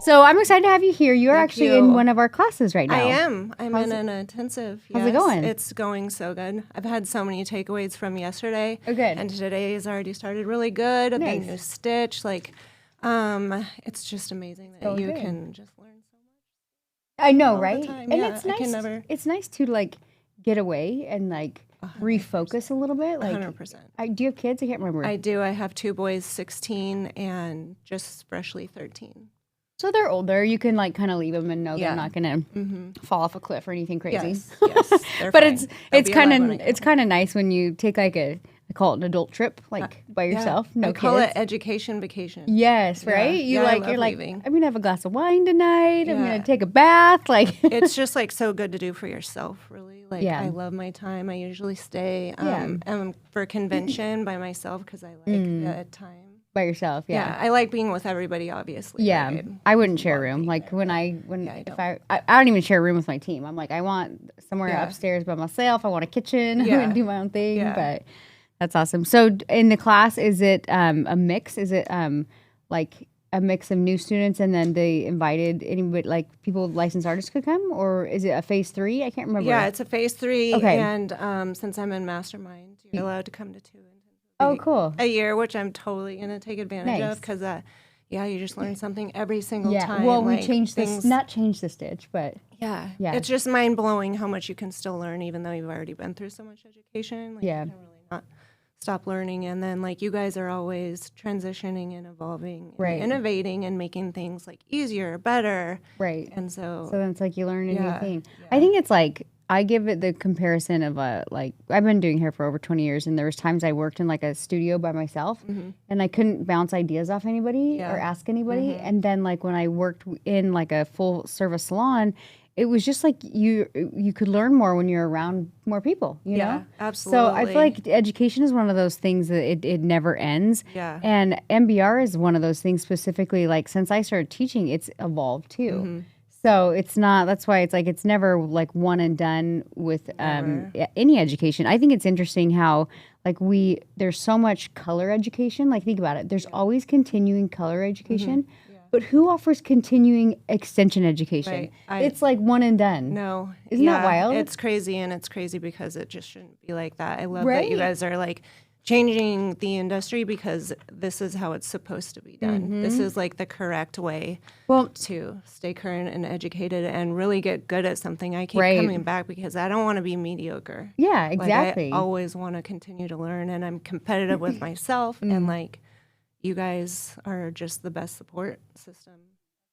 So I'm excited to have you here. You're Thank actually you. in one of our classes right now. I am. I'm in an intensive. How's it going? It's going so good. I've had so many takeaways from yesterday. Oh, good. And today has already started really good. The Nice. new stitch, it's just amazing that So you good. can just learn so much. I know, all the right? time. And Yeah, it's I nice. can never- It's nice to like get away and like refocus a little bit. Like, 100%. do you have kids? I can't remember. I do. I have 2 boys, 16 and just freshly 13. So they're older. You can like kind of leave them and know Yeah. they're not gonna fall off a cliff or anything crazy. Yes. They're But fine. it's They'll be alive when I get home. kind of nice when you take like I call it an adult trip, like by yourself. No I call kids. it education vacation. Yes, Yeah. right. Yeah, I love You're like leaving. I'm gonna have a glass of wine tonight. I'm Yeah. gonna take a bath. Like It's just like so good to do for yourself, really. Like Yeah. I love my time. I usually stay Yeah. for convention by myself because I like the time. by yourself. Yeah, I like being with everybody. Obviously. Yeah, right? I wouldn't share a room. being Like there, I I don't even share a room with my team. I'm like, I want somewhere Yeah. upstairs by myself. I want a kitchen. I Yeah. want to do my own thing. Yeah. But that's awesome. So in the class, is it a mix? Is it like a mix of new students and then they invited anybody, like people, licensed artists could come? Or is it a phase 3? I can't remember. Yeah, it's a phase 3. Okay. And since I'm in mastermind, you're allowed to come to 2 Oh, cool. a year, which I'm totally gonna take advantage Nice. of because you just learn something every single Yeah. time. Well, we like, changed this, things- not change the stitch, but Yeah. Yeah. It's just mind blowing how much you can still learn even though you've already been through so much education. Like, Yeah. You can really not stop learning. And then like you guys are always transitioning and evolving Right. and innovating and making things like easier, better. right. And so, So then it's like you learn a new Yeah, thing. yeah. I think it's like I give it the comparison of like I've been doing hair for over 20 years, and there was times I worked in like a studio by myself, and I couldn't bounce ideas off anybody Yeah. or ask anybody. And then like when I worked in like a full service salon, it was just like you could learn more when you're around more people. You Yeah, know, absolutely. So I feel like education is one of those things that it never ends. Yeah. And MBR is one of those things specifically. Like since I started teaching, it's evolved too. So it's not, that's why it's like, it's never like one and done with any education. I think it's interesting how like there's so much color education. Like think about it. There's always continuing color education, but who offers continuing extension education? Right. It's like one and done. no. Isn't that wild? It's crazy, and it's crazy because it just shouldn't be like that. I love that you Right. guys are like changing the industry because this is how it's supposed to be done. This is like the correct way Well, to stay current and educated and really get good at something. I keep Right. coming back because I don't want to be mediocre. yeah, exactly. Like I always want to continue to learn, and I'm competitive with myself. And like, you guys are just the best support system.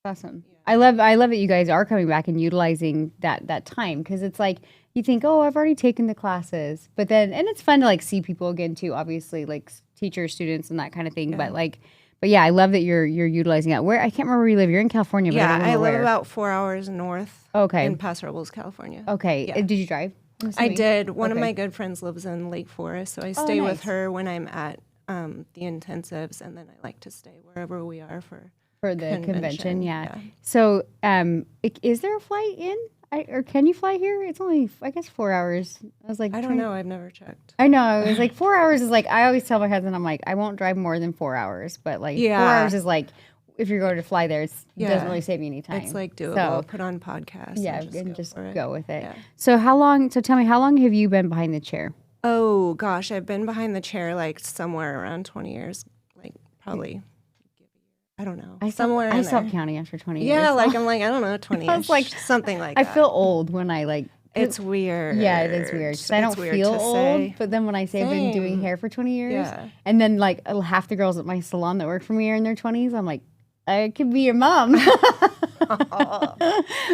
Awesome. I love that you guys are coming back and utilizing that time, because it's like you think, oh, I've already taken the classes, but then and it's fun to like see people again too, obviously like teachers, students, and that kind of thing. But yeah, I love that you're utilizing that. Where I can't remember where you live. You're in California, but Yeah, I, don't I know live where. about 4 hours north. Okay. In Paso Robles, California. Okay. Yeah. Did you drive? I'm I assuming? did. One of Okay. my good friends lives in Lake Forest, so I stay nice. with her when I'm at the intensives, and then I like to stay wherever we are for the convention. Yeah. yeah. So, is there a flight in? Or can you fly here? It's only, I guess, 4 hours. I was like, I don't know. I've never checked. I know. It was like 4 hours is like, I always tell my husband, I'm like, I won't drive more than 4 hours. But like 4 Yeah. hours is like, if you're going to fly there, it Yeah. doesn't really save you any time. It's like doable. So, Put on podcasts. yeah, and just for it. go with it. Yeah. So tell me, how long have you been behind the chair? Oh gosh, I've been behind the chair like somewhere around 20 years, like probably. I don't know. I somewhere I in stopped there. counting after 20 Yeah, years. like I'm like I don't know, 20. I was like- something like I that. feel old when I like. It's weird. Yeah, it is weird. 'Cause I don't It's weird feel to old, say. but then when I say I've been doing Same. hair for 20 years, Yeah. and then like half the girls at my salon that work for me are in their 20s, I'm like, I could be your mom.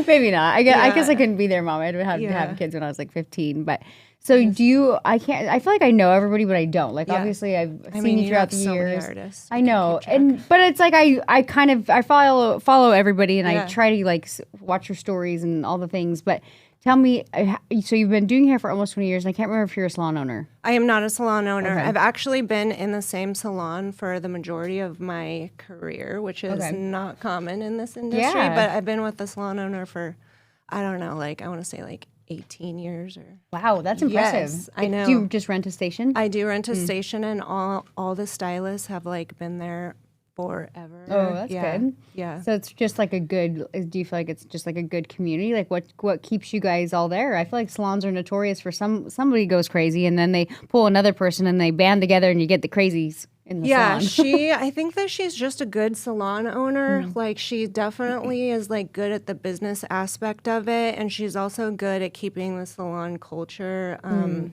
Maybe not. I guess I couldn't be their mom. I'd have to have Yeah. kids when I was like 15. But so do you? I can't. I feel like I know everybody, but I don't. Like Yeah. obviously, I've I seen mean, you you throughout have the so many years. artists. I You can't know, keep track. and but it's like I kind of I follow everybody, and I Yeah. try to like watch your stories and all the things. But tell me, so you've been doing hair for almost 20 years, and I can't remember if you're a salon owner. I am not a salon owner. Okay. I've actually been in the same salon for the majority of my career, which is Okay. not common in this industry. Yeah. But I've been with the salon owner for, I don't know, like I want to say like 18 years or. Wow, that's impressive. Yes, I know. Do you just rent a station? I do rent a station, and all the stylists have like been there forever. Oh, that's good. Yeah. So it's just like a good, do you feel like it's just like a good community? Like what keeps you guys all there? I feel like salons are notorious for somebody goes crazy and then they pull another person and they band together and you get the crazies in the salon. I think that she's just a good salon owner. Like she definitely is like good at the business aspect of it. And she's also good at keeping the salon culture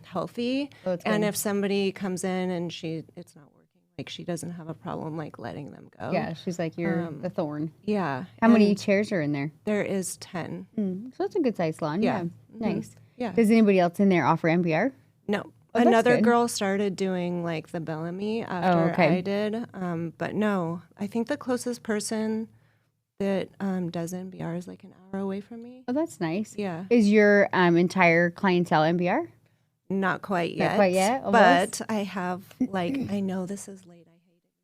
healthy. Oh, and if somebody comes in and it's not working, like she doesn't have a problem like letting them go. Yeah, she's like, you're the thorn. Yeah. How many chairs are in there? There is 10. So it's a good size salon. Yeah. Nice. Yeah. Does anybody else in there offer MBR? No. Oh, Another good. girl started doing like the Bellamy after okay. I did. But no, I think the closest person that does NBR is like an hour away from me. Oh, that's nice. Yeah. Is your entire clientele MBR? Not quite yet. Not quite yet? But I have like, I know this is late. I hate it.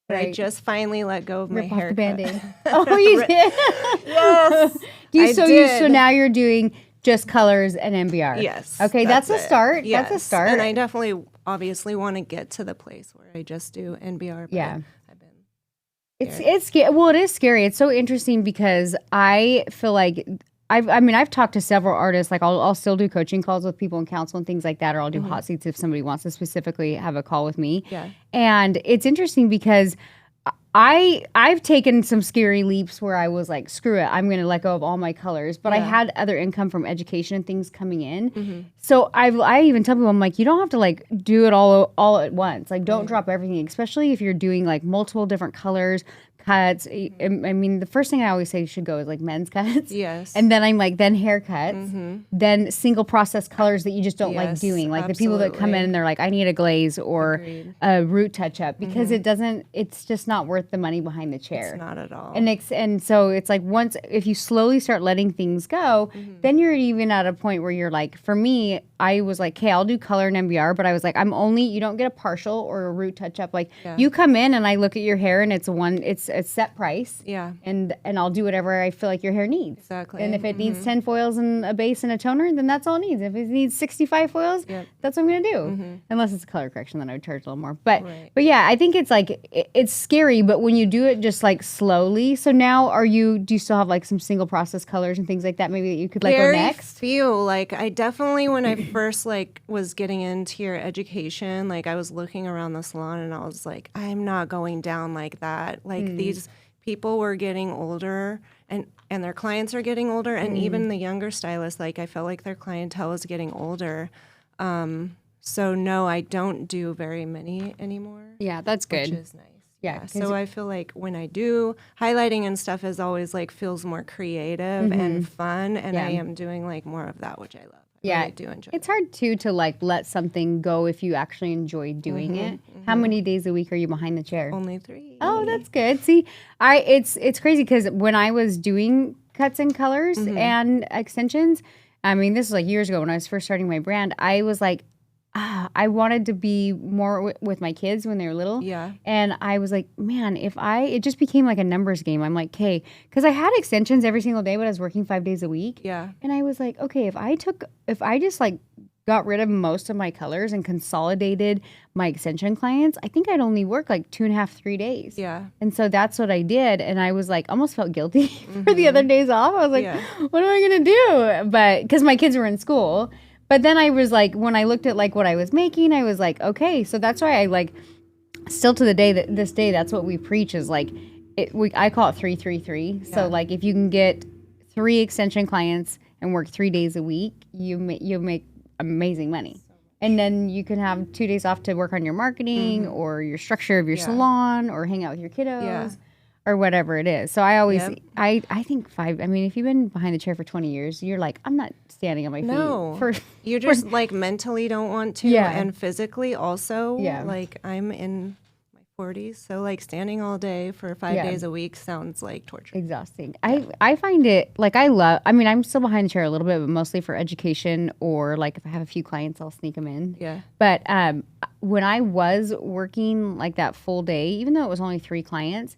But I just finally let go of my Rip off haircut. the Band-Aid. Oh, you did? Yes. So now you're doing just colors and MBR. Yes. Okay, that's a start. Yes. That's a start. And I definitely, obviously, want to get to the place where I just do NBR. But Yeah. I've been. It's scary. Well, it is scary. It's so interesting because I feel like I've talked to several artists. Like I'll still do coaching calls with people and counsel and things like that, or I'll do hot seats if somebody wants to specifically have a call with me. Yeah. And it's interesting because I've taken some scary leaps where I was like, screw it, I'm going to let go of all my colors. But I had other income from education and things coming in. So I even tell people, I'm like, you don't have to like do it all at once. Like don't drop everything, especially if you're doing like multiple different colors, cuts. I mean, the first thing I always say you should go is like men's cuts. Yes. And then I'm like, then haircuts, then single process colors that you just don't like doing. Like the people that come in and they're like, I need a glaze or a root touch up because it's just not worth the money behind the chair. It's not at all. And so it's like if you slowly start letting things go, then you're even at a point where you're like, for me, I was like, okay, I'll do color and MBR, but I was like, you don't get a partial or a root touch up. Like you come in and I look at your hair and it's a set price. Yeah. And I'll do whatever I feel like your hair needs. Exactly. And if it needs 10 foils and a base and a toner, then that's all it needs. If it needs 65 foils, that's what I'm going to do. Unless it's a color correction, then I would charge a little more. But yeah, I think it's like, it's scary, but when you do it just like slowly. So now do you still have like some single process colors and things like that maybe that you could like go next? Few. Like I definitely, when I first like was getting into your education, like I was looking around the salon and I was like, I'm not going down like that. Like these people were getting older and their clients are getting older and even the younger stylists, like I felt like their clientele is getting older. So no, I don't do very many anymore. Yeah, that's good. Which is nice. Yeah. So I feel like when I do highlighting and stuff is always like feels more creative and fun. And I am doing like more of that, which I love. Yeah, I do enjoy. It's hard too to like let something go if you actually enjoy doing it. How many days a week are you behind the chair? Only 3. Oh, that's good. See, it's crazy because when I was doing cuts and colors and extensions, I mean, this is like years ago when I was first starting my brand. I was like, I wanted to be more with my kids when they were little. Yeah. And I was like, man, it just became like a numbers game. I'm like, okay, because I had extensions every single day, but I was working 5 days a week. Yeah. And I was like, okay, if I just like got rid of most of my colors and consolidated my extension clients, I think I'd only work like 2.5, 3 days. Yeah. And so that's what I did. And I was like, almost felt guilty for the other days off. I was like, what am I going to do? But because my kids were in school. But then I was like, when I looked at like what I was making, I was like, okay, so that's why I like, still to this day, that's what we preach is like, I call it 3-3-3. Yeah. So like, if you can get 3 extension clients and work 3 days a week, you make amazing money. And then you can have 2 days off to work on your marketing or your structure of your salon or hang out with your kiddos. Or whatever it is. So I always, I think 5, I mean, if you've been behind the chair for 20 years, you're like, I'm not standing on my feet. No, you just like mentally don't want to. Yeah. And physically also, like I'm in my 40s. So like standing all day for 5 days a week sounds like torture. Exhausting. Yeah. I find it, like I'm still behind the chair a little bit, but mostly for education or like if I have a few clients, I'll sneak them in. Yeah. But when I was working like that full day, even though it was only 3 clients,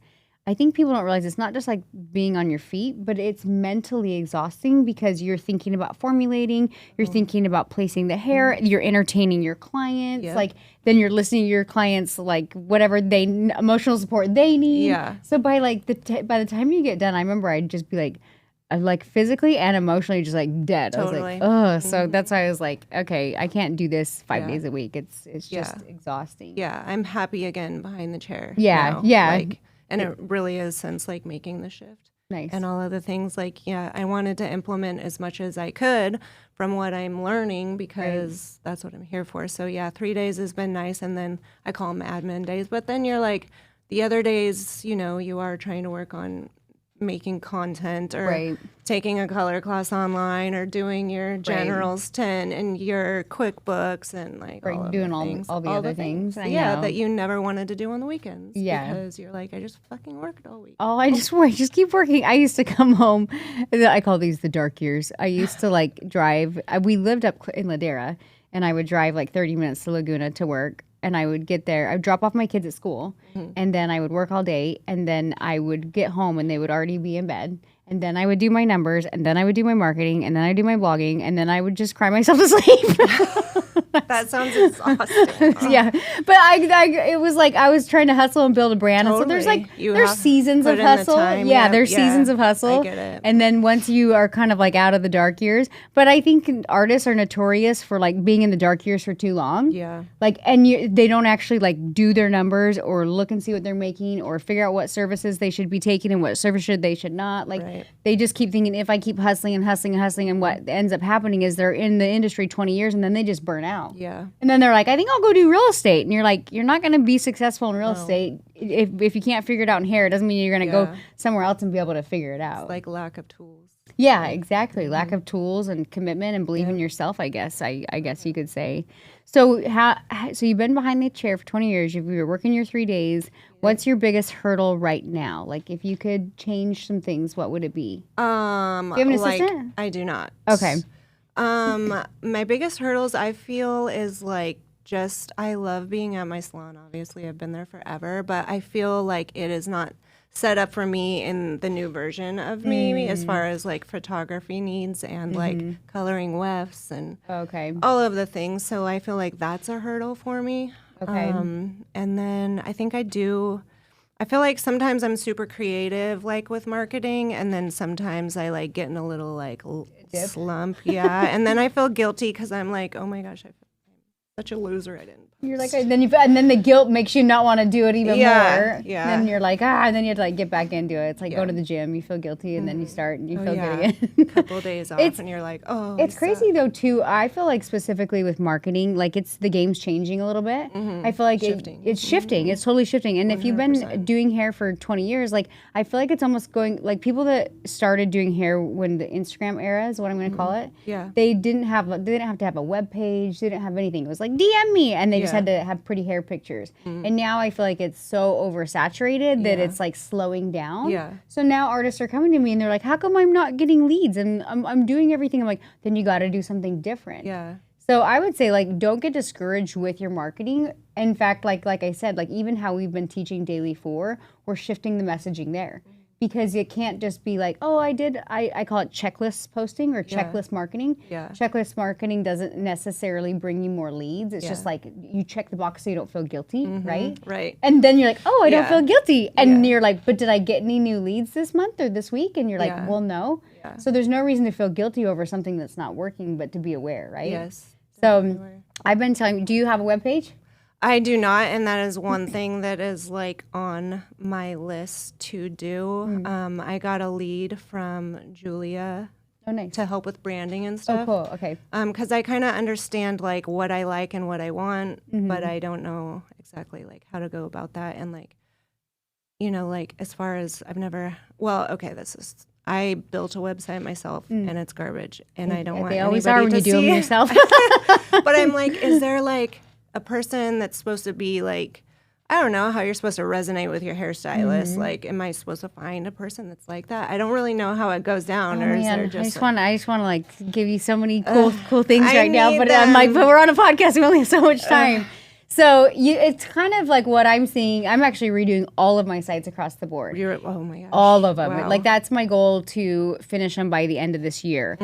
I think people don't realize it's not just like being on your feet, but it's mentally exhausting because you're thinking about formulating, you're thinking about placing the hair, you're entertaining your clients, like then you're listening to your clients, like whatever emotional support they need. Yeah. So by like by the time you get done, I remember I'd just be like physically and emotionally just like dead. Totally. I was like, so that's why I was like, okay, I can't do this 5 days a week. It's just exhausting. Yeah, I'm happy again behind the chair. Yeah, now. yeah. Like, and it really is since like making the shift. Nice. And all of the things like, I wanted to implement as much as I could from what I'm learning because that's what I'm here for. So 3 days has been nice. And then I call them admin days. But then you're like, the other days, you are trying to work on making content or taking a color class online or doing your Generals 10 and your QuickBooks and like doing all the other things. That you never wanted to do on the weekends. Yeah. Because you're like, I just fucking worked all week. Oh, I just keep working. I used to come home. I call these the dark years. I used to like drive. We lived up in Ladera and I would drive like 30 minutes to Laguna to work. And I would get there. I would drop off my kids at school, and then I would work all day, and then I would get home, and they would already be in bed. And then I would do my numbers, and then I would do my marketing, and then I would do my blogging, and then I would just cry myself to sleep. That sounds exhausting. Yeah, but it was like I was trying to hustle and build a brand. Totally. And so there's seasons of hustle. There's seasons of hustle. I get it. And then once you are kind of like out of the dark years, but I think artists are notorious for like being in the dark years for too long. Yeah. Like, and they don't actually like do their numbers or look and see what they're making or figure out what services they should be taking and what services they should not. Like, they just keep thinking if I keep hustling and hustling and hustling, and what ends up happening is they're in the industry 20 years and then they just burn out. Yeah. And then they're like, I think I'll go do real estate. And you're like, you're not going to be successful in real estate. If you can't figure it out in hair, it doesn't mean you're going to go somewhere else and be able to figure it out. It's like lack of tools. Yeah, exactly. Lack of tools and commitment and believe in yourself, I guess. I guess you could say. So so you've been behind the chair for 20 years. You're working your 3 days. What's your biggest hurdle right now? Like, if you could change some things, what would it be? Do you have an assistant? I do not. Okay. My biggest hurdles I feel is like I love being at my salon. Obviously, I've been there forever, but I feel like it is not set up for me in the new version of me as far as like photography needs and like coloring wefts and all of the things. So I feel like that's a hurdle for me. Okay. And then I think I feel like sometimes I'm super creative, like with marketing, and then sometimes I like get in a little like slump. Yeah. And then I feel guilty because I'm like, oh my gosh, I'm such a loser. I didn't. You're like, and then the guilt makes you not want to do it even more. Yeah. And then you're like, and then you have to like get back into it. It's like go to the gym, you feel guilty, and then you start and you feel good again. A couple of days off, and you're like, oh. It's crazy though too. I feel like specifically with marketing, like the game's changing a little bit. I feel like it's shifting. It's totally shifting. And 100%. If you've been doing hair for 20 years, like I feel like it's almost going like people that started doing hair when the Instagram era is what I'm going to call it. Yeah. They didn't have to have a web page. They didn't have anything. It was like DM me, and they just had to have pretty hair pictures. And now I feel like it's so oversaturated that it's like slowing down. Yeah. So now artists are coming to me and they're like, how come I'm not getting leads? And I'm doing everything. I'm like, then you got to do something different. Yeah. So I would say like, don't get discouraged with your marketing. In fact, like I said, like even how we've been teaching Daily 4, we're shifting the messaging there. Because it can't just be like, oh, I call it checklist posting or checklist marketing. Yeah. Checklist marketing doesn't necessarily bring you more leads. It's just like you check the box so you don't feel guilty, right? Right. And then you're like, oh, I don't feel guilty. And you're like, but did I get any new leads this month or this week? And you're like, well, no. Yeah. So there's no reason to feel guilty over something that's not working, but to be aware, right? Yes. So I've been telling you, do you have a webpage? I do not, and that is one thing that is like on my list to do. I got a lead from Julia to help with branding and stuff. Oh, cool. Okay. Because I kind of understand like what I like and what I want, but I don't know exactly like how to go about that. And like, like as far as I built a website myself and it's garbage, and I don't want they always anybody are when you to do them see yourself. But I'm like, is there like a person that's supposed to be like, I don't know how you're supposed to resonate with your hairstylist. Like, am I supposed to find a person that's like that? I don't really know how it goes down. Or is there just I just want to like give you so many cool things right now. But I'm like, but we're on a podcast. We only have so much time. So it's kind of like what I'm seeing. I'm actually redoing all of my sites across the board. Oh my gosh. All of them. Wow. Like that's my goal to finish them by the end of this year.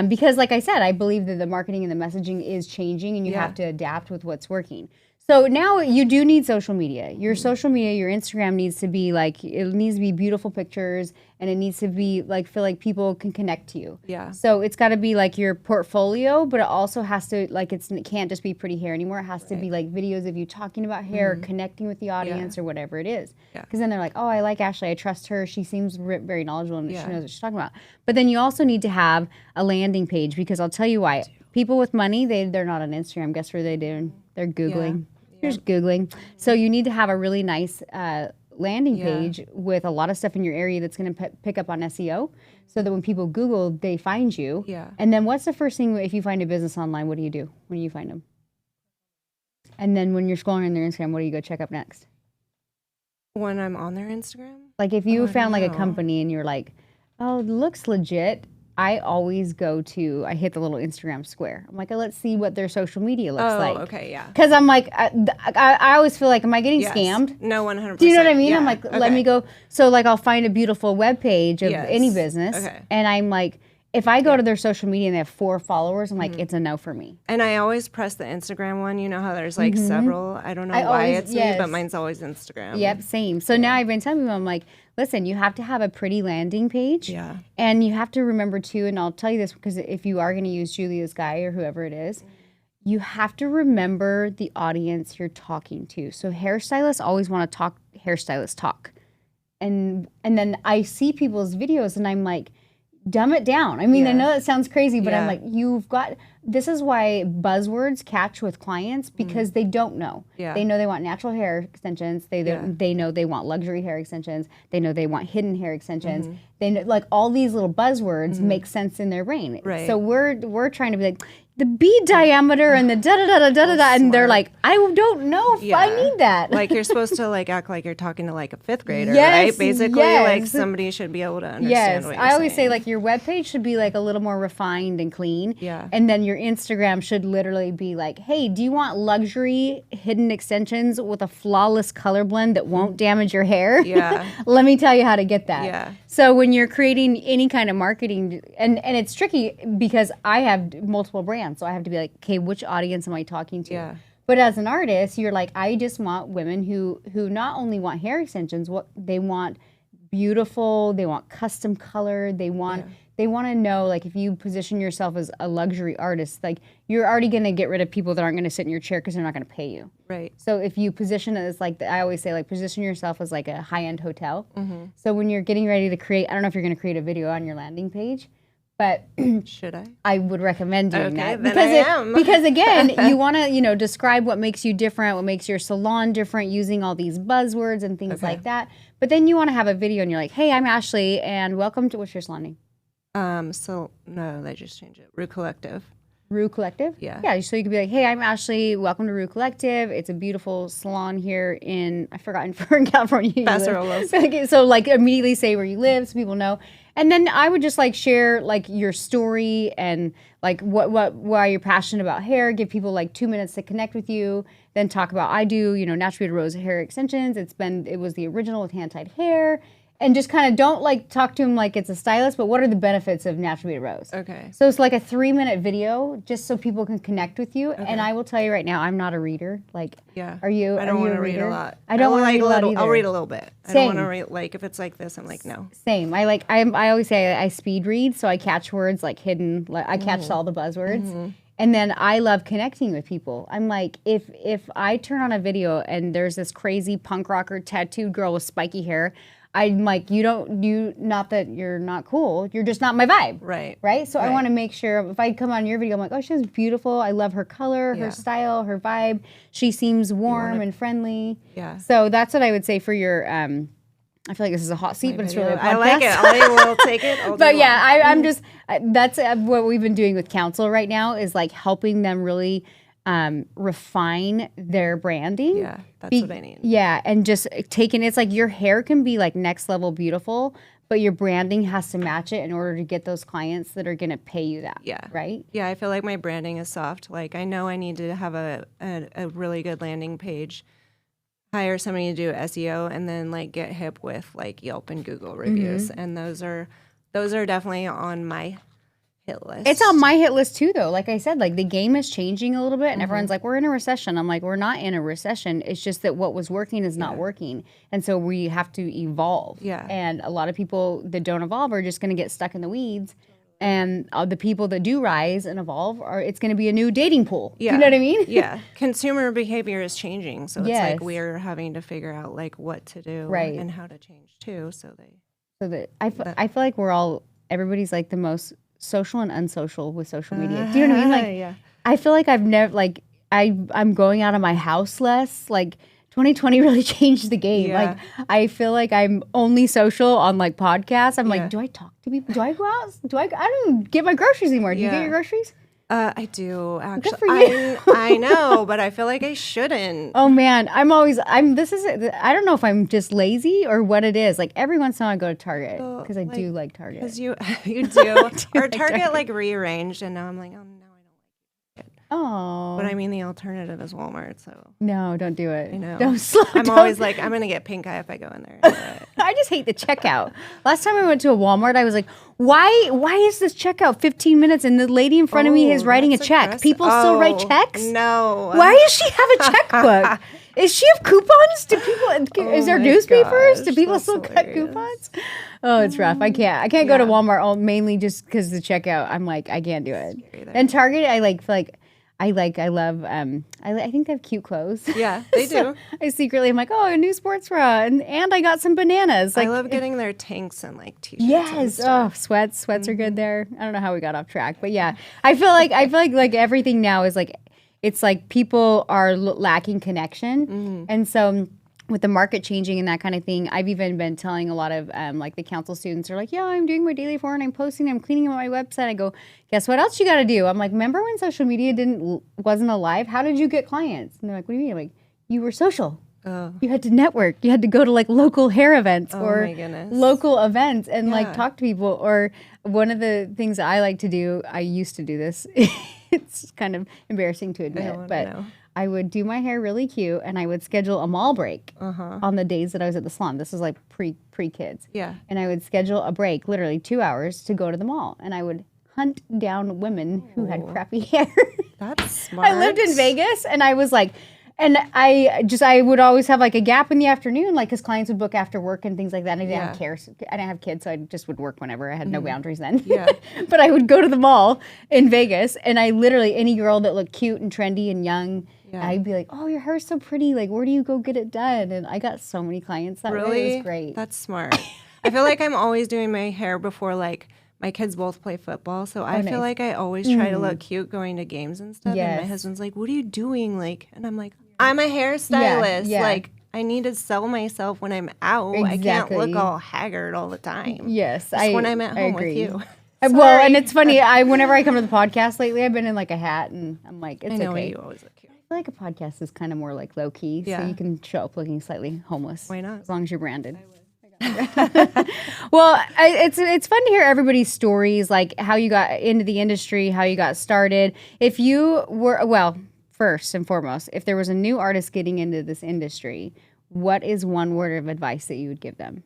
Because like I said, I believe that the marketing and the messaging is changing and you have to adapt with what's working. So now you do need social media. Your social media, your Instagram needs to be like, it needs to be beautiful pictures and it needs to be like, feel like people can connect to you. Yeah. So it's got to be like your portfolio, but it also has to, like, it can't just be pretty hair anymore. It has to be like videos of you talking about hair, or connecting with the audience or whatever it is. Because then they're like, oh, I like Ashley. I trust her. She seems very knowledgeable and she knows what she's talking about. But then you also need to have a landing page because I'll tell you why. People with money, they're not on Instagram. Guess what they're doing? They're Googling. You're just Googling. So you need to have a really nice landing page with a lot of stuff in your area that's going to pick up on SEO so that when people Google, they find you. Yeah. And then what's the first thing, if you find a business online, what do you do when you find them? And then when you're scrolling on their Instagram, what do you go check up next? When I'm on their Instagram? Like if you found like a company and you're like, oh, it looks legit. I always I hit the little Instagram square. I'm like, let's see what their social media looks like. Oh, okay, yeah. Because I'm like, I always feel like, am I getting scammed? No, 100%. Do you know what I mean? Yeah. I'm like, let me go. So like, I'll find a beautiful web page of any business. And I'm like, if I go to their social media and they have 4 followers, I'm like, it's a no for me. And I always press the Instagram one. You know how there's like several? I don't know why it's me, but mine's always Instagram. Yep, same. So now I've been telling people, I'm like, listen, you have to have a pretty landing page. Yeah. And you have to remember too, and I'll tell you this because if you are going to use Julia's guy or whoever it is, you have to remember the audience you're talking to. So hairstylists always want to talk, hairstylists talk. And then I see people's videos and I'm like, dumb it down. I mean, I know that sounds crazy, but I'm like, this is why buzzwords catch with clients because they don't know. Yeah. They know they want natural hair extensions. They know they want luxury hair extensions. They know they want hidden hair extensions. They know, like all these little buzzwords make sense in their brain. Right. So we're trying to be like, the bead diameter and the da-da-da-da-da-da, and they're like, I don't know if I need that. Like you're supposed to like act like you're talking to like a 5th grader, right? Basically, like somebody should be able to understand what you're saying. I always say like your webpage should be like a little more refined and clean. Yeah. And then your Instagram should literally be like, hey, do you want luxury hidden extensions with a flawless color blend that won't damage your hair? Yeah. Let me tell you how to get that. Yeah. So when you're creating any kind of marketing, and it's tricky because I have multiple brands. So I have to be like, okay, which audience am I talking to? Yeah. But as an artist, you're like, I just want women who not only want hair extensions, what they want beautiful, they want custom color, they want to know, like, if you position yourself as a luxury artist, like, you're already going to get rid of people that aren't going to sit in your chair because they're not going to pay you. Right. So if you position it as, like, I always say, like, position yourself as, like, a high-end hotel. So when you're getting ready to create, I don't know if you're going to create a video on your landing page, but should I? I would recommend doing that then because again, you want to describe what makes you different, what makes your salon different, using all these buzzwords and things like that. But then you want to have a video, and you're like, "Hey, I'm Ashley, and welcome to what's your salon name?" So no, they just changed it. Rue Collective. Rue Collective? Yeah. So you could be like, hey, I'm Ashley. Welcome to Rue Collective. It's a beautiful salon here in California. Paso Robles. Okay, so like immediately say where you live so people know. And then I would just like share like your story and like why you're passionate about hair. Give people like 2 minutes to connect with you. Then talk about I do, Naturally Rose hair extensions. It was the original with hand-tied hair. And just kind of don't like talk to him like it's a stylist, but what are the benefits of Naturally Rose? Okay. So it's like a 3-minute video just so people can connect with you. Okay. And I will tell you right now, I'm not a reader. Like, are you? I don't want to read a lot. I don't want to read a lot either. I'll read a little bit. Same. I don't want to read, like, if it's like this, I'm like, no. Same. I always say I speed read, so I catch words like hidden, like I catch all the buzzwords. And then I love connecting with people. I'm like, if I turn on a video and there's this crazy punk rocker tattooed girl with spiky hair, I'm like, not that you're not cool, you're just not my vibe. Right? So I want to make sure if I come on your video, I'm like, oh, she's beautiful. I love her color, her style, her vibe. She seems warm and friendly. Yeah. So that's what I would say for your, I feel like this is a hot seat, but it's really a podcast. I like it. I will take it. But yeah, I'm just, that's what we've been doing with counsel right now is like helping them really refine their branding. Yeah, that's what I need. Yeah, and just taking it's like your hair can be like next level beautiful, but your branding has to match it in order to get those clients that are going to pay you that. Yeah. Right? Yeah, I feel like my branding is soft. Like I know I need to have a really good landing page, hire somebody to do SEO, and then like get hip with like Yelp and Google reviews. And those are definitely on my hit list. It's on my hit list too, though. Like I said, like the game is changing a little bit, and everyone's like, "We're in a recession." I'm like, "We're not in a recession. It's just that what was working is not working, and so we have to evolve." Yeah. And a lot of people that don't evolve are just going to get stuck in the weeds, and the people that do rise and evolve it's going to be a new dating pool. Yeah. Do you know what I mean? Yeah. Consumer behavior is changing, so it's Yes. like we're having to figure out like what to do Right. and how to change too. So So that I feel like everybody's like the most social and unsocial with social media. Do you know what I mean? Like, yeah. I feel like I've never like I'm going out of my house less. Like 2020 really changed the game. Yeah. Like I feel like I'm only social on like podcasts. I'm Yeah. like, do I talk to people? Do I go out? I don't get my groceries anymore. Do you get Yeah. your groceries? I do actually. Good for you. I know, but I feel like I shouldn't. Oh man, I don't know if I'm just lazy or what it is. Like every once in a while I go to Target because I do like Target. Because you do. Our Target like rearranged, and now I'm like, oh no, I don't like it. Oh. But I mean, the alternative is Walmart, so No, don't do it. I know. Don't always like, I'm gonna get pink eye if I go in there. But I just hate the checkout. Last time I went to a Walmart, I was like, why is this checkout 15 minutes and the lady in front of me is writing a that's check? aggressive. People still write checks? No. Why does she have a checkbook? Is she have coupons? Do people is there my newspapers? Do gosh, people that's still cut hilarious. coupons? Oh, it's rough. I can't go to Walmart mainly just because the checkout. I'm like, I can't do it. And Target, I love I think they have cute clothes. Yeah, they do. I secretly am like, oh, a new sports bra, and I got some bananas. Like, I love getting their tanks and like t-shirts. And yes, stuff. oh, sweats are good there. I don't know how we got off track, but yeah, I feel like everything now is like, it's like people are lacking connection, and so with the market changing and that kind of thing, I've even been telling a lot of like the council students are like, yeah, I'm doing my daily form, I'm posting, I'm cleaning up my website. I go, guess what else you got to do? I'm like, remember when social media wasn't alive? How did you get clients? And they're like, what do you mean? I'm like, you were social. Oh. You had to network. You had to go to like local hair events or my goodness. local events and like Yeah. talk to people. Or one of the things I like to do, I used to do this. It's kind of embarrassing to admit, wanna but know. I would do my hair really cute and I would schedule a mall break on the days that I was at the salon. This is like pre-kids. Yeah. And I would schedule a break, literally 2 hours to go to the mall. And I would hunt down women who had crappy hair. That's smart. I lived in Vegas and I was like, and I would always have like a gap in the afternoon, like because clients would book after work and things like that. And I didn't have care. I didn't have kids, so I just would work whenever. I had no boundaries then. Yeah. But I would go to the mall in Vegas and I literally, any girl that looked cute and trendy and young, I'd be like, oh, your hair's so pretty. Like, where do you go get it done? And I got so many clients that way. It was great. That's smart. I feel like I'm always doing my hair before like my kids both play football, so I feel like I always try to look cute going to games and stuff. And my husband's like, "What are you doing?" Like, and I'm like, "I'm a hairstylist. Yeah. Like, I need to sell myself when I'm out. I can't look all haggard all the time. Yes, Just when I'm at home with agree. you." Well, and it's funny. Whenever I come to the podcast lately, I've been in like a hat, and I'm like, it's I know okay. you always look cute. I feel like a podcast is kind of more like low key, so Yeah. you can show up looking slightly homeless. Why not? As long as you're branded. Well, it's fun to hear everybody's stories, like how you got into the industry, how you got started. If you were, first and foremost, if there was a new artist getting into this industry, what is one word of advice that you would give them?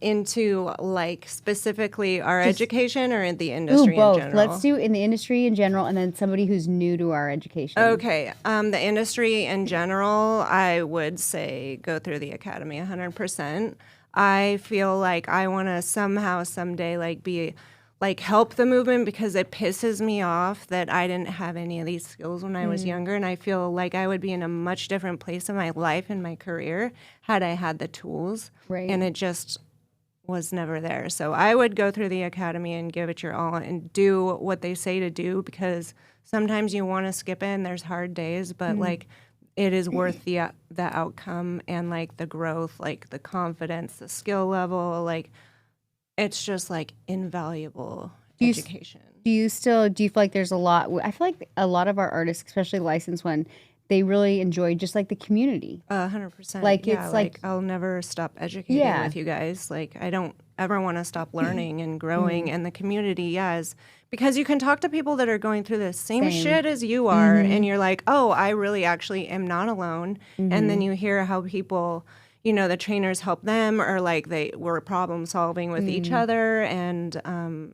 Into like specifically our education or in the industry both. in general? Let's do in the industry in general, and then somebody who's new to our education. Okay. The industry in general, I would say go through the academy 100%. I feel like I want to somehow, someday, like be like help the movement because it pisses me off that I didn't have any of these skills when I was younger. And I feel like I would be in a much different place in my life and my career had I had the tools. Right. And it just was never there. So I would go through the academy and give it your all and do what they say to do because sometimes you want to skip it and there's hard days, but like it is worth the outcome and like the growth, like the confidence, the skill level, like it's just like invaluable education. Do you feel like there's a lot? I feel like a lot of our artists, especially licensed one, they really enjoy just like the community. 100%. Like yeah, it's like I'll never stop educating with you guys. Like I don't ever want to stop learning and growing. And the community, is because you can talk to people that are going through the same shit as you are, and you're like, oh, I really actually am not alone. And then you hear how people, you know, the trainers help them, or like they were problem solving with each other, and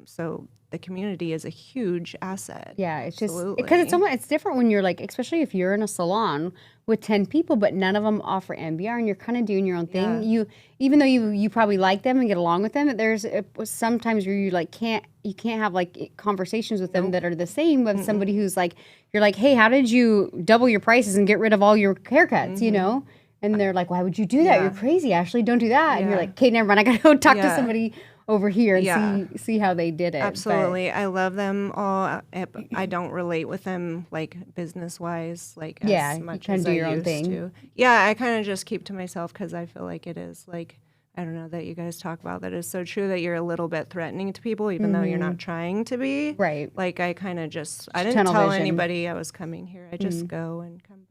so the community is a huge asset. Yeah, it's just because it's different when you're like, especially if you're in a salon with 10 people, but none of them offer MBR, and you're kind of doing your own thing. You, even though you probably like them and get along with them, there's sometimes where you like can't have like conversations with them that are the same with somebody who's like, you're like, hey, how did you double your prices and get rid of all your haircuts? You know. And they're like, why would you do that? You're crazy, Ashley. Don't do that. And you're like, okay, never mind. I got to go talk to somebody over here and see how they did it. Absolutely. But I love them all. I don't relate with them like business-wise, like as much as I used to. Yeah, I kind of just keep to myself because I feel like it is like, I don't know, that you guys talk about that is so true, that you're a little bit threatening to people even though you're not trying to be. Right. Like I kind of just, I didn't tell anybody I was coming here. I just go and come back.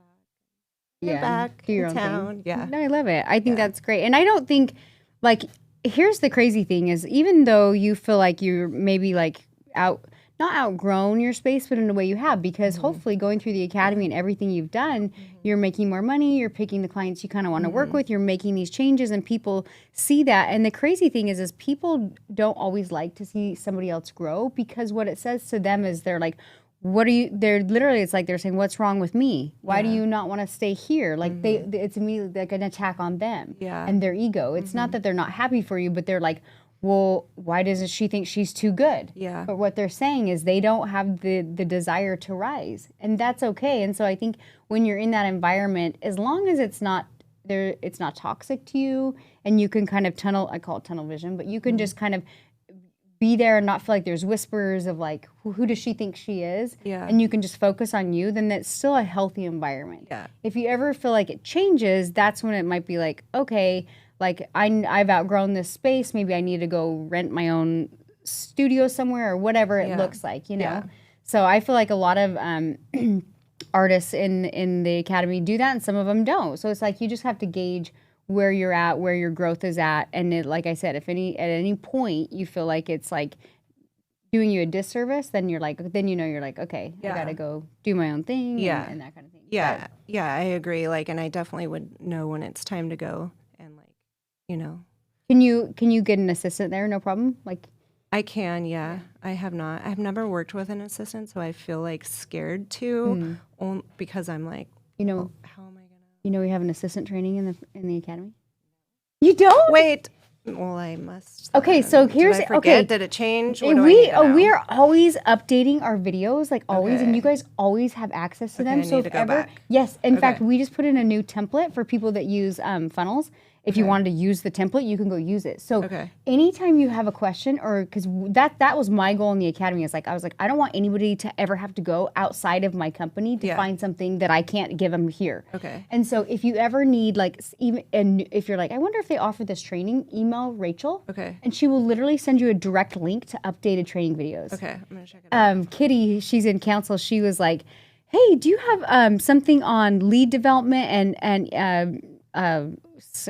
Back do your in own town. thing. Yeah. No, I love it. I think that's great. And I don't think, like, here's the crazy thing is, even though you feel like you're maybe like not outgrown your space, but in a way you have, because hopefully going through the academy and everything you've done, you're making more money, you're picking the clients you kind of want to work with, you're making these changes, and people see that. And the crazy thing is people don't always like to see somebody else grow, because what it says to them is they're like, they're literally, it's like they're saying, what's wrong with me? Why do you not want to stay here? Like it's immediately like an attack on them and their ego. It's not that they're not happy for you, but they're like, well, why doesn't she think she's too good? Yeah. But what they're saying is they don't have the desire to rise, and that's okay. And so I think when you're in that environment, as long as it's not toxic to you, and you can kind of I call it tunnel vision, but you can just kind of be there and not feel like there's whispers of like, who does she think she is? Yeah. And you can just focus on you, then that's still a healthy environment. Yeah. If you ever feel like it changes, that's when it might be like, okay, like I've outgrown this space. Maybe I need to go rent my own studio somewhere, or whatever it looks like, you know? Yeah. So I feel like a lot of artists in the academy do that, and some of them don't. So it's like, you just have to gauge where you're at, where your growth is at. And like I said, if at any point you feel like it's like doing you a disservice, then you're like, okay, I gotta go do my own thing and that kind of thing. Yeah. Yeah, I agree. Like, and I definitely would know when it's time to go, and like, you know. Can you get an assistant there? No problem? Like, I can, yeah. I have not. I've never worked with an assistant, so I feel like scared to, because I'm like, how am I gonna? You know, we have an assistant training in the academy. You don't? Wait. Well, I must. Okay, so here's did I forget? Did it change? What do I we need now? we are always updating our videos, like always, and you guys always have access to them. I so need if to go ever, back. yes, in fact, we just put in a new template for people that use funnels. If you wanted to use the template, you can go use it. So anytime you have a question, or because that was my goal in the academy, is like I was like, I don't want anybody to ever have to go outside of my company to find something that I can't give them here. Okay. And so if you ever need and if you're like, I wonder if they offer this training, email Rachel. Okay. And she will literally send you a direct link to updated training videos. Okay, I'm gonna check it out. Kitty, she's in council. She was like, hey, do you have something on lead development and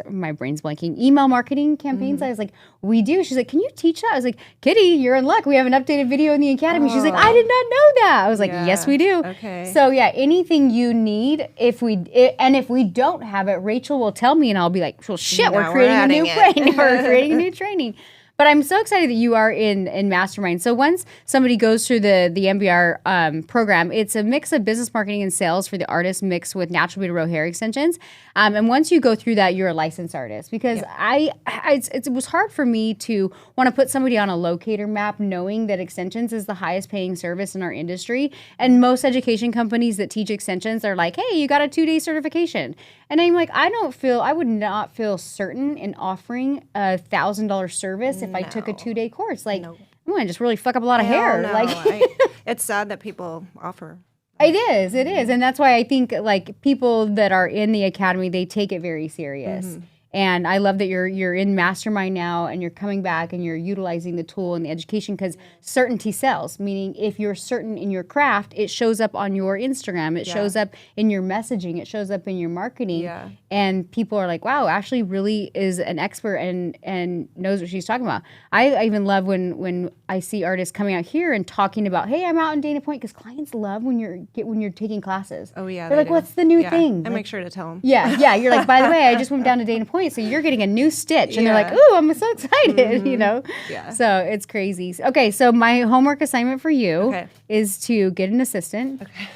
my brain's blanking, email marketing campaigns? I was like, we do. She's like, can you teach that? I was like, Kitty, you're in luck. We have an updated video in the academy. She's like, I did not know that. I was like, yes, we do. Okay. So yeah, anything you need, if we don't have it, Rachel will tell me, and I'll be like, well, shit, we're creating a new training. We're creating a new training. But I'm so excited that you are in Mastermind. So once somebody goes through the MBR program, it's a mix of business marketing and sales for the artist, mixed with natural beauty row hair extensions. And once you go through that, you're a licensed artist. Because it was hard for me to want to put somebody on a locator map, knowing that extensions is the highest paying service in our industry. And most education companies that teach extensions, they're like, hey, you got a 2-day certification. And I'm like, I would not feel certain in offering a $1,000 service if I took a 2-day course. Like, I'm going to just really fuck up a lot of hair. No. Like, it's sad that people offer. It is. And that's why I think like people that are in the academy, they take it very serious. And I love that you're in Mastermind now and you're coming back and you're utilizing the tool and the education, because certainty sells, meaning if you're certain in your craft, it shows up on your Instagram, it shows up in your messaging, it shows up in your marketing. Yeah. And people are like, wow, Ashley really is an expert and knows what she's talking about. I even love when I see artists coming out here and talking about, hey, I'm out in Dana Point, because clients love when you're taking classes. Oh yeah. They're like, what's the new thing? I like, make sure to tell them. Yeah. You're like, by the way, I just went down to Dana Point, so you're getting a new stitch. And they're like, ooh, I'm so excited, you know? Yeah. So it's crazy. Okay, so my homework assignment for you is to get an assistant. Okay.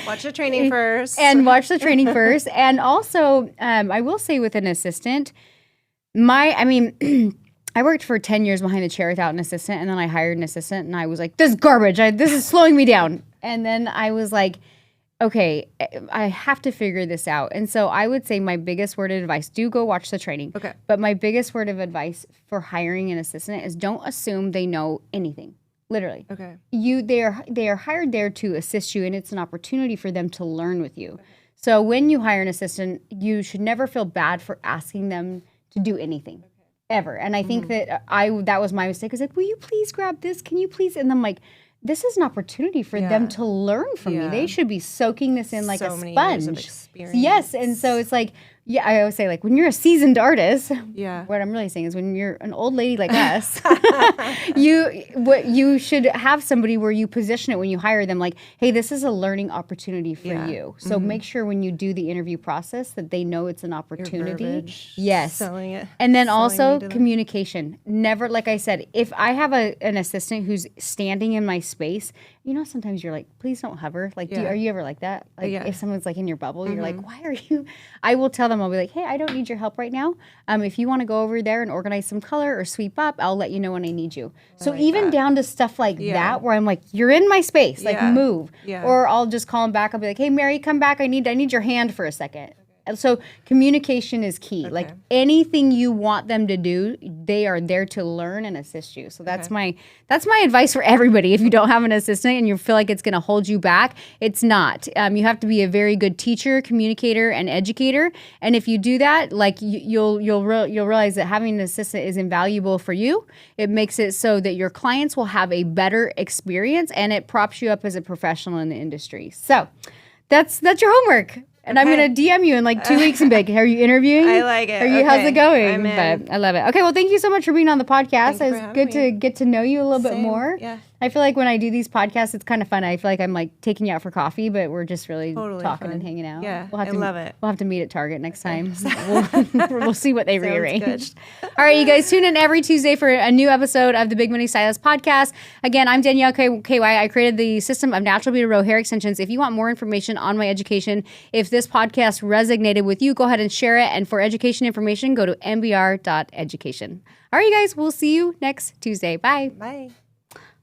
Watch the training first. And watch the training first. And also, I will say with an assistant, I worked for 10 years behind the chair without an assistant, and then I hired an assistant, and I was like, this is garbage. This is slowing me down. And then I was like, okay, I have to figure this out. And so I would say my biggest word of advice, do go watch the training. Okay. But my biggest word of advice for hiring an assistant is don't assume they know anything. Literally. Okay. They are hired there to assist you, and it's an opportunity for them to learn with you. Okay. So when you hire an assistant, you should never feel bad for asking them to do anything. Ever. And I think that was my mistake. I was like, will you please grab this? Can you please? And I'm like, this is an opportunity for them to learn from me. They should be soaking this in like a sponge. Many years of experience. Yes. And so it's like, I always say, like, when you're a seasoned artist, what I'm really saying is when you're an old lady like us, you should have somebody where you position it when you hire them, like, hey, this is a learning opportunity for you. So make sure when you do the interview process that they know it's an opportunity. Your verbiage, yes. Selling it. And then also communication. Never, like I said, if I have an assistant who's standing in my space, you know, sometimes you're like, please don't hover. Like, are you ever like that? Like, if someone's like in your bubble, you're like, why are you? I will tell them, I'll be like, hey, I don't need your help right now. If you want to go over there and organize some color or sweep up, I'll let you know when I need you. So like even down to stuff like that, where I'm like, you're in my space, like move. Yeah. Or I'll just call them back. I'll be like, hey, Mary, come back. I need your hand for a second. So communication is key. Okay. Like anything you want them to do, they are there to learn and assist you. So that's my advice for everybody. If you don't have an assistant and you feel like it's going to hold you back, it's not. You have to be a very good teacher, communicator, and educator. And if you do that, like you'll realize that having an assistant is invaluable for you. It makes it so that your clients will have a better experience, and it props you up as a professional in the industry. So that's your homework. And I'm going to DM you in like 2 weeks and be like, are you interviewing? I like it. How's it going? I'm in. But I love it. Okay, well, thank you so much for being on the podcast. It's good to get to know you a little bit more. Yeah. I feel like when I do these podcasts, it's kind of fun. I feel like I'm like taking you out for coffee, but we're just really talking and hanging out. Yeah, I love it. We'll have to meet at Target next time. We'll see what they rearranged. All right, you guys, tune in every Tuesday for a new episode of the Big Money Stylist podcast. Again, I'm Danielle KY. I created the system of natural beauty row hair extensions. If you want more information on my education, if this podcast resonated with you, go ahead and share it. And for education information, go to mbr.education. All right, you guys, we'll see you next Tuesday. Bye. Bye.